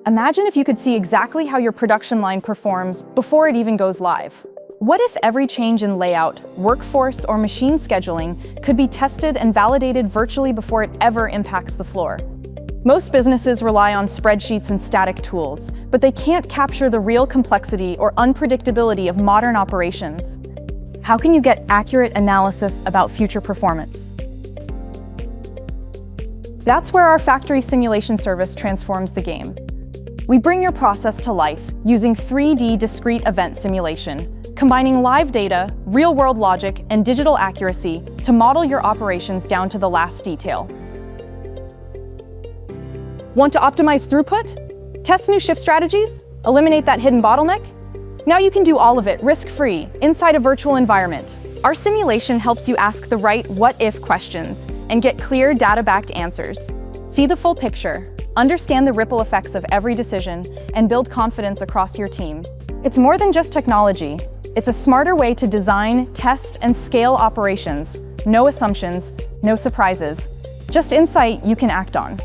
Imagine if you could see exactly how your production line performs before it even goes live. What if every change in layout, workforce, or machine scheduling could be tested and validated virtually before it ever impacts the floor? Most businesses rely on spreadsheets and static tools, but they can't capture the real complexity or unpredictability of modern operations. How can you get accurate analysis about future performance? That's where our factory simulation service transforms the game. We bring your process to life using 3D discrete event simulation, combining live data, real-world logic, and digital accuracy to model your operations down to the last detail. Want to optimize throughput? Test new shift strategies? Eliminate that hidden bottleneck? Now you can do all of it risk-free inside a virtual environment. Our simulation helps you ask the right what-if questions and get clear data-backed answers. See the full picture, understand the ripple effects of every decision, and build confidence across your team. It's more than just technology. It's a smarter way to design, test, and scale operations. No assumptions, no surprises. Just insight you can act on.